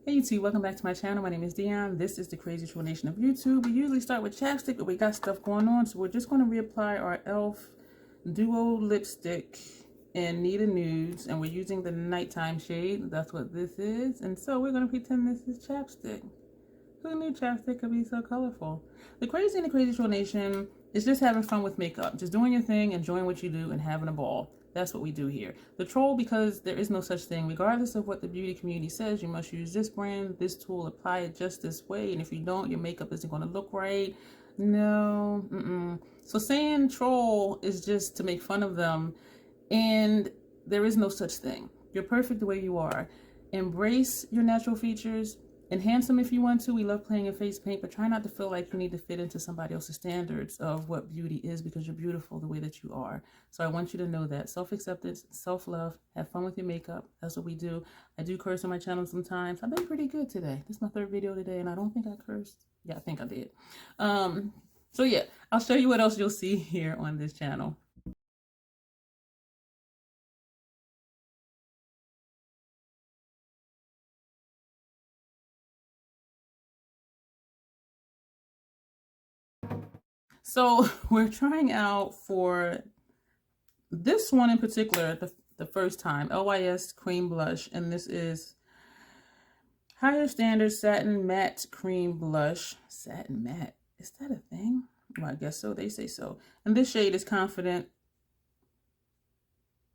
Hey YouTube, welcome back to my channel. My name is Dion. This is the crazy troll nation of YouTube. We usually start with chapstick, but we got stuff going on, so we're just going to reapply our e.l.f. Duo lipstick in Nita Nudes, and we're using the nighttime shade. That's what this is. And so we're going to pretend this is chapstick. Who knew chapstick could be so colorful? The crazy in the crazy troll nation is just having fun with makeup, just doing your thing, enjoying what you do, and having a ball. That's what we do here. The troll, because there is no such thing. Regardless of what the beauty community says, you must use this brand, this tool, apply it just this way. And if you don't, your makeup isn't going to look right. No. So saying troll is just to make fun of them. And there is no such thing. You're perfect the way you are. Embrace your natural features. Enhance them if you want to. We love playing in face paint, but try not to feel like you need to fit into somebody else's standards of what beauty is, because you're beautiful the way that you are. So I want you to know that. Self-acceptance, self-love, have fun with your makeup. That's what we do. I do curse on my channel sometimes. I've been pretty good today. This is my third video today, and I don't think I cursed. Yeah, I think I did. So yeah, I'll show you what else you'll see here on this channel. So we're trying out for this one in particular, the first time, LYS Cream Blush, and this is Higher Standard Satin Matte Cream Blush. Satin Matte, is that a thing? Well, I guess so, they say so. And this shade is Confident.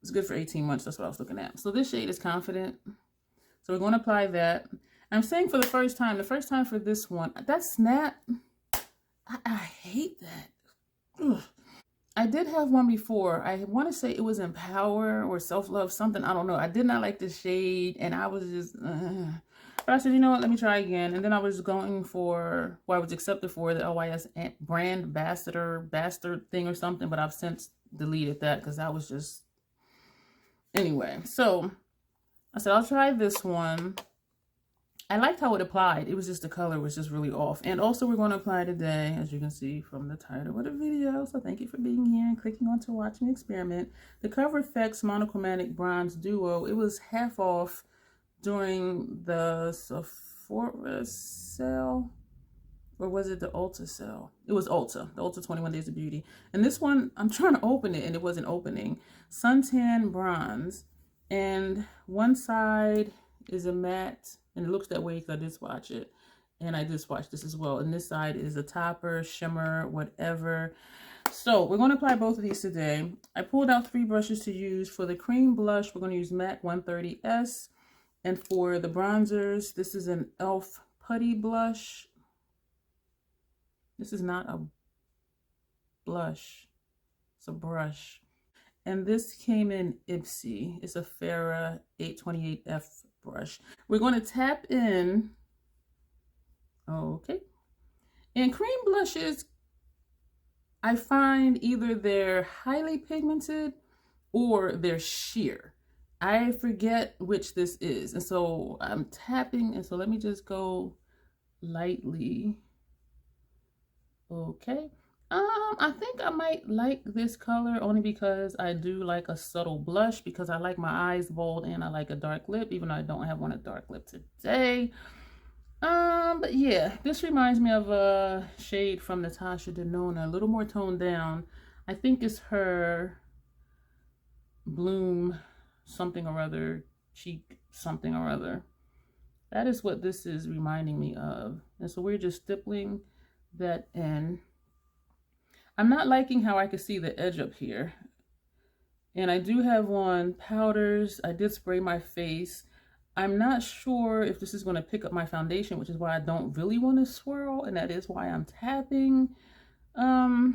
It's good for 18 months, that's what I was looking at. So this shade is Confident. So we're going to apply that. I'm saying for the first time for this one, that snap, I hate that. Ugh. I did have one before. I want to say it was Empower or Self-Love, something. I don't know. I did not like the shade, and I was just... But I said, you know what? Let me try again. And then I was going for... Well, I was accepted for the LYS brand ambassador bastard thing or something, but I've since deleted that because that was just... Anyway, so I said, I'll try this one. I liked how it applied. It was just the color was just really off. And also we're going to apply today, as you can see from the title of the video. So thank you for being here and clicking on to watch me experiment. The CoverFx Monochromatic Bronze Duo. It was half off during the Sephora sale. Or was it the Ulta sale? It was Ulta. The Ulta 21 Days of Beauty. And this one, I'm trying to open it and it wasn't opening. Suntan Bronze. And one side is a matte. And it looks that way because I did swatch it. And I did swatch this as well. And this side is a topper, shimmer, whatever. So we're going to apply both of these today. I pulled out 3 brushes to use. For the cream blush, we're going to use MAC 130S. And for the bronzers, this is an e.l.f. Putty Blush. This is not a blush. It's a brush. And this came in Ipsy. It's a Farrah 828F brush. We're going to tap in. Okay. And cream blushes, I find either they're highly pigmented or they're sheer. I forget which this is. And so I'm tapping. And so let me just go lightly. Okay. I think I might like this color only because I do like a subtle blush, because I like my eyes bold and I like a dark lip, even though I don't have one a dark lip today. But yeah, this reminds me of a shade from Natasha Denona, a little more toned down. I think it's her Bloom something or other, cheek something or other. That is what this is reminding me of. And so we're just stippling that in. I'm not liking how I can see the edge up here. And I do have on powders. I did spray my face. I'm not sure if this is going to pick up my foundation, which is why I don't really want to swirl. And that is why I'm tapping. Right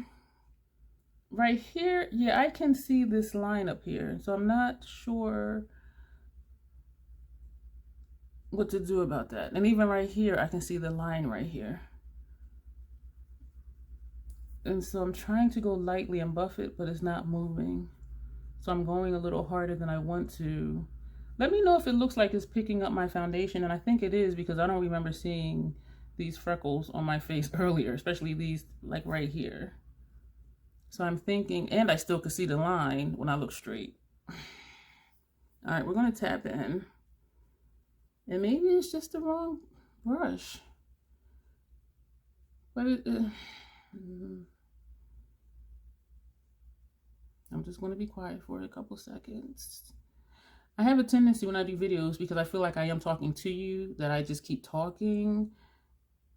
here, yeah, I can see this line up here. So I'm not sure what to do about that. And even right here, I can see the line right here. And so I'm trying to go lightly and buff it, but it's not moving. So I'm going a little harder than I want to. Let me know if it looks like it's picking up my foundation. And I think it is, because I don't remember seeing these freckles on my face earlier, especially these like right here. So I'm thinking, and I still could see the line when I look straight. All right, we're going to tap in. And maybe it's just the wrong brush. But I'm just going to be quiet for a couple seconds. I have a tendency when I do videos, because I feel like I am talking to you, that I just keep talking.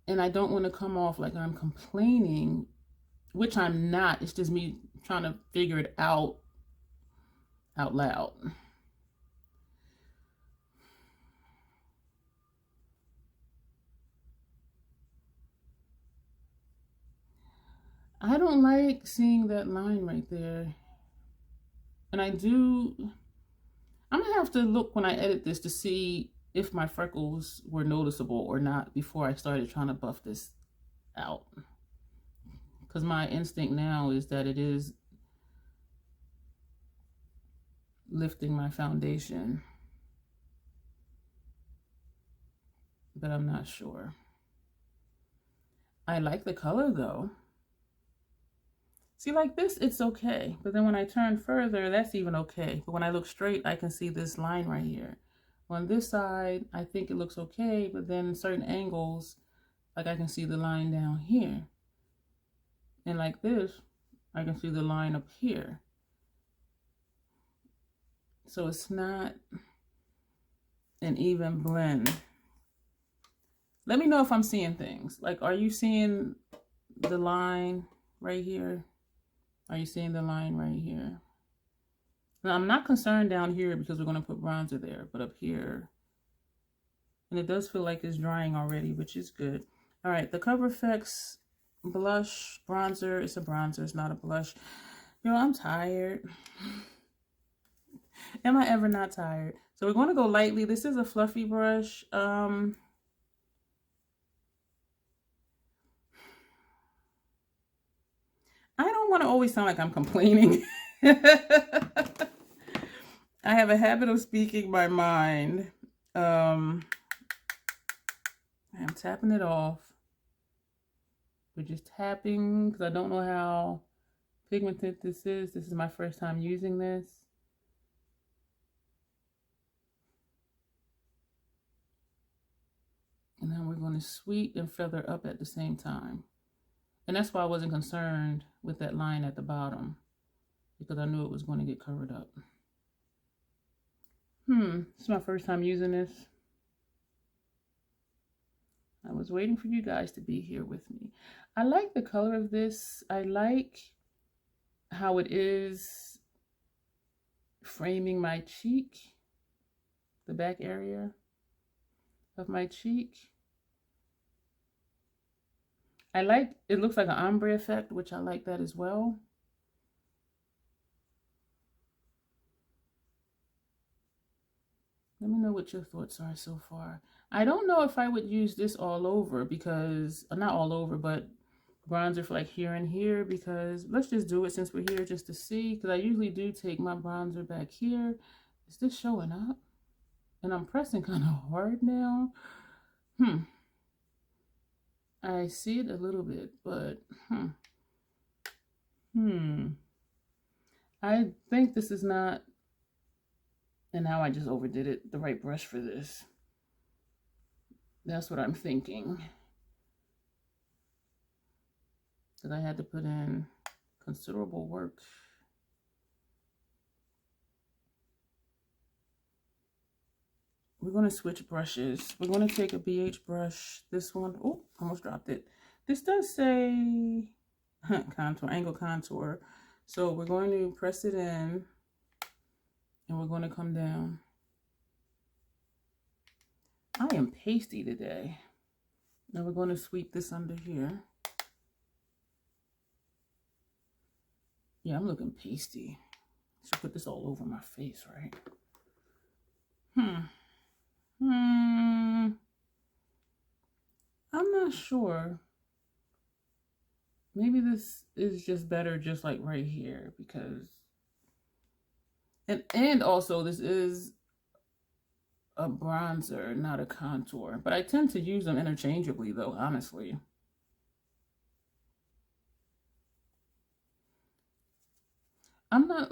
And I don't want to come off like I'm complaining, which I'm not. It's just me trying to figure it out loud. I don't like seeing that line right there. And I'm gonna have to look when I edit this to see if my freckles were noticeable or not before I started trying to buff this out. Because my instinct now is that it is lifting my foundation. But I'm not sure. I like the color though. See, like this, it's okay. But then when I turn further, that's even okay. But when I look straight, I can see this line right here. On this side, I think it looks okay. But then in certain angles, like I can see the line down here. And like this, I can see the line up here. So it's not an even blend. Let me know if I'm seeing things. Like, are you seeing the line right here? Are you seeing the line right here? Now, I'm not concerned down here because we're going to put bronzer there, but up here. And it does feel like it's drying already, which is good. All right, the CoverFx blush bronzer. It's a bronzer, it's not a blush. Yo, I'm tired. Am I ever not tired? So we're going to go lightly. This is a fluffy brush. I don't want to always sound like I'm complaining. I have a habit of speaking my mind. I'm tapping it off. We're just tapping because I don't know how pigmented this is. This is my first time using this. And then we're going to sweep and feather up at the same time. And that's why I wasn't concerned with that line at the bottom, because I knew it was going to get covered up. This is my first time using this. I was waiting for you guys to be here with me. I like the color of this. I like how it is framing my cheek, the back area of my cheek. I like, it looks like an ombre effect, which I like that as well. Let me know what your thoughts are so far. I don't know if I would use this all over because, not all over, but bronzer for like here and here, because let's just do it since we're here just to see, because I usually do take my bronzer back here. Is this showing up? And I'm pressing kind of hard now. I see it a little bit, but I think this is not, and now I just overdid it, the right brush for this. That's what I'm thinking. Because I had to put in considerable work. We're going to switch brushes. We're going to take a BH brush. This one, oh, almost dropped it. This does say contour, angle contour. So we're going to press it in and we're going to come down. I am pasty today. Now we're going to sweep this under here. Yeah, I'm looking pasty. Should put this all over my face, right? I'm not sure. Maybe this is just better just like right here, because and also this is a bronzer, not a contour. But I tend to use them interchangeably though, honestly. I'm not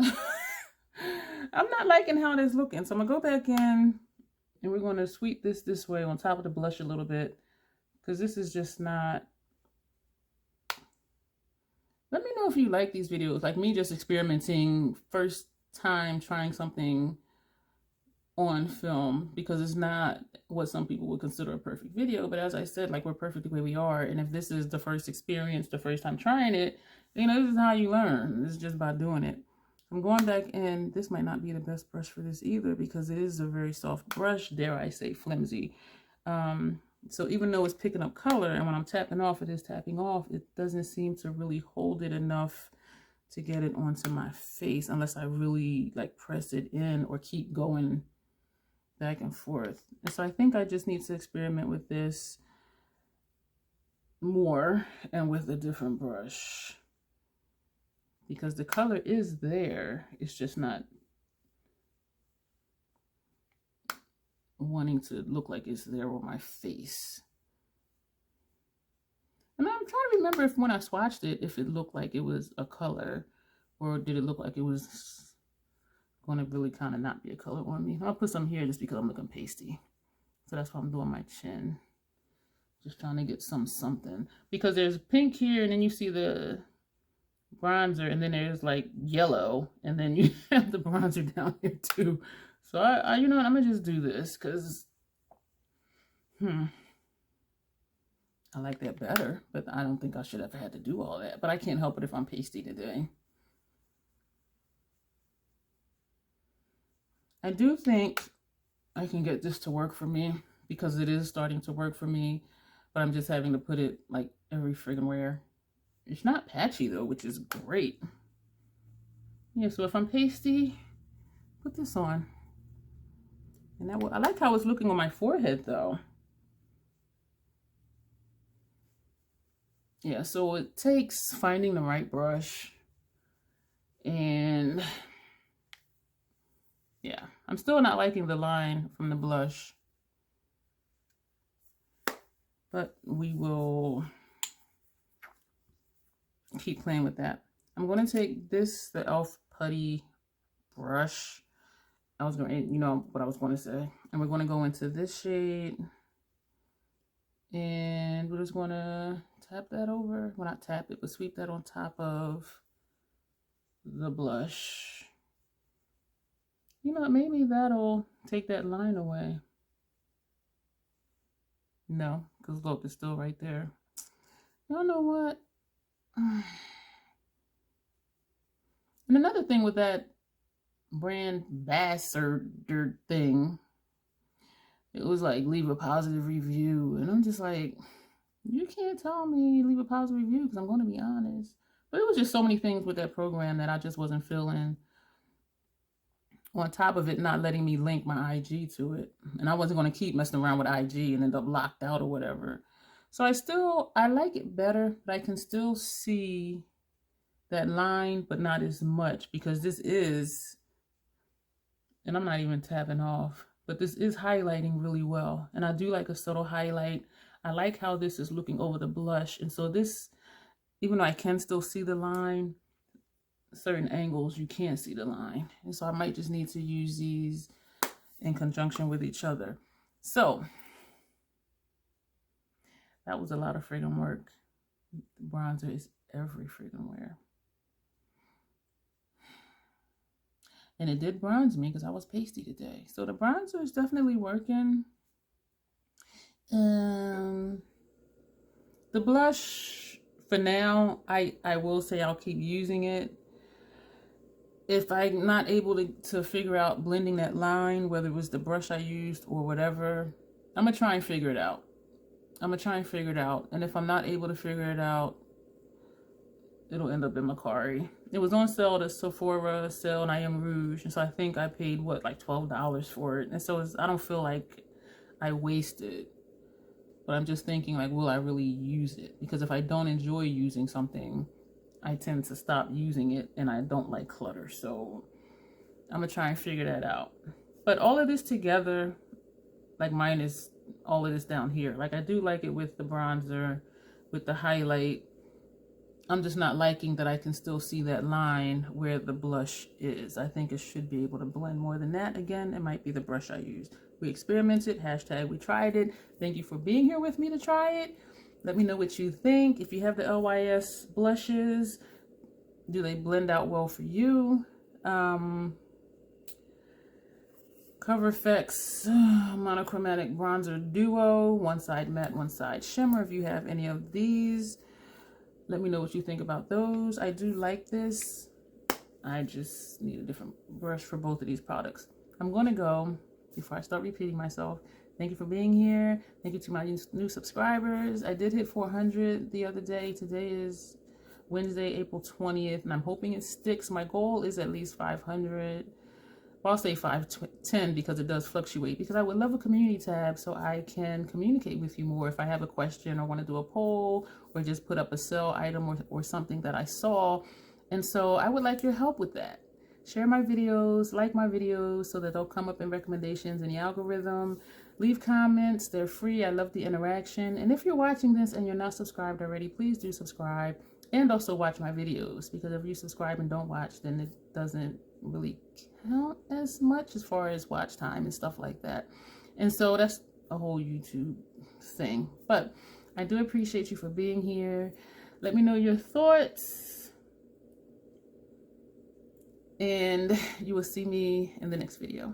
I'm not liking how this is looking. So I'm gonna go back in And we're going to sweep this way on top of the blush a little bit, because this is just not. Let me know if you like these videos, like me just experimenting, first time trying something on film, because it's not what some people would consider a perfect video. But as I said, like, we're perfect the way we are. And if this is the first experience, the first time trying it, you know, this is how you learn. It's just by doing it. I'm going back in. This might not be the best brush for this either, because it is a very soft brush, dare I say flimsy. So even though it's picking up color, and when I'm tapping off, it is tapping off, it doesn't seem to really hold it enough to get it onto my face, unless I really like press it in or keep going back and forth. And so I think I just need to experiment with this more and with a different brush, because the color is there. It's just not wanting to look like it's there on my face. And I'm trying to remember if when I swatched it, if it looked like it was a color, or did it look like it was going to really kind of not be a color on me. I'll put some here just because I'm looking pasty. So that's why I'm doing my chin. Just trying to get something. Because there's pink here, and then you see the bronzer, and then there's like yellow, and then you have the bronzer down here too. So I you know what, I'm gonna just do this because I like that better, but I don't think I should have had to do all that. But I can't help it if I'm pasty today. I do think I can get this to work for me, because it is starting to work for me, but I'm just having to put it like every friggin' where. It's not patchy though, which is great. Yeah, so if I'm pasty, put this on. And that I like how it's looking on my forehead though. Yeah, so it takes finding the right brush. And yeah, I'm still not liking the line from the blush, but we will keep playing with that. I'm going to take this, the e.l.f. Putty brush. I was going to, you know what I was going to say. And we're going to go into this shade. And we're just going to tap that over. Well, not tap it, but sweep that on top of the blush. You know, maybe that'll take that line away. No, because look, it's still right there. You know what? And another thing with that brand ambassador thing, it was like, leave a positive review. And I'm just like, you can't tell me leave a positive review, because I'm going to be honest. But it was just so many things with that program that I just wasn't feeling. On top of it, not letting me link my IG to it. And I wasn't going to keep messing around with IG and end up locked out or whatever. So I like it better, but I can still see that line, but not as much, because this is, and I'm not even tapping off, but this is highlighting really well. And I do like a subtle highlight. I like how this is looking over the blush. And so this, even though I can still see the line, certain angles you can't see the line, and so I might just need to use these in conjunction with each other. So that was a lot of friggin' work. The bronzer is every friggin' where, and it did bronze me because I was pasty today. So the bronzer is definitely working. The blush, for now, I will say I'll keep using it. If I'm not able to figure out blending that line, whether it was the brush I used or whatever, I'm going to try and figure it out. And if I'm not able to figure it out, it'll end up in Macari. It was on sale, the Sephora sale, and I Am Rouge. And so I think I paid, what, like $12 for it. And so I don't feel like I wasted. But I'm just thinking, like, will I really use it? Because if I don't enjoy using something, I tend to stop using it, and I don't like clutter. So I'm going to try and figure that out. But all of this together, like mine is all of this down here. Like, I do like it with the bronzer, with the highlight. I'm just not liking that I can still see that line where the blush is. I think it should be able to blend more than that. Again, it might be the brush I used. We experimented, hashtag we tried it. Thank you for being here with me to try it. Let me know what you think. If you have the LYS blushes, do they blend out well for you? CoverFx Monochromatic Bronzer Duo, one side matte, one side shimmer. If you have any of these, let me know what you think about those. I do like this. I just need a different brush for both of these products. I'm going to go, before I start repeating myself, thank you for being here. Thank you to my new subscribers. I did hit 400 the other day. Today is Wednesday, April 20th, and I'm hoping it sticks. My goal is at least 500. Well, I'll say 510 because it does fluctuate, because I would love a community tab so I can communicate with you more if I have a question or want to do a poll or just put up a sale item or something that I saw. And so I would like your help with that. Share my videos, like my videos so that they'll come up in recommendations in the algorithm. Leave comments, they're free. I love the interaction. And if you're watching this and you're not subscribed already, please do subscribe and also watch my videos, because if you subscribe and don't watch, then it doesn't really count as much as far as watch time and stuff like that. And so that's a whole YouTube thing. But I do appreciate you for being here. Let me know your thoughts, and you will see me in the next video.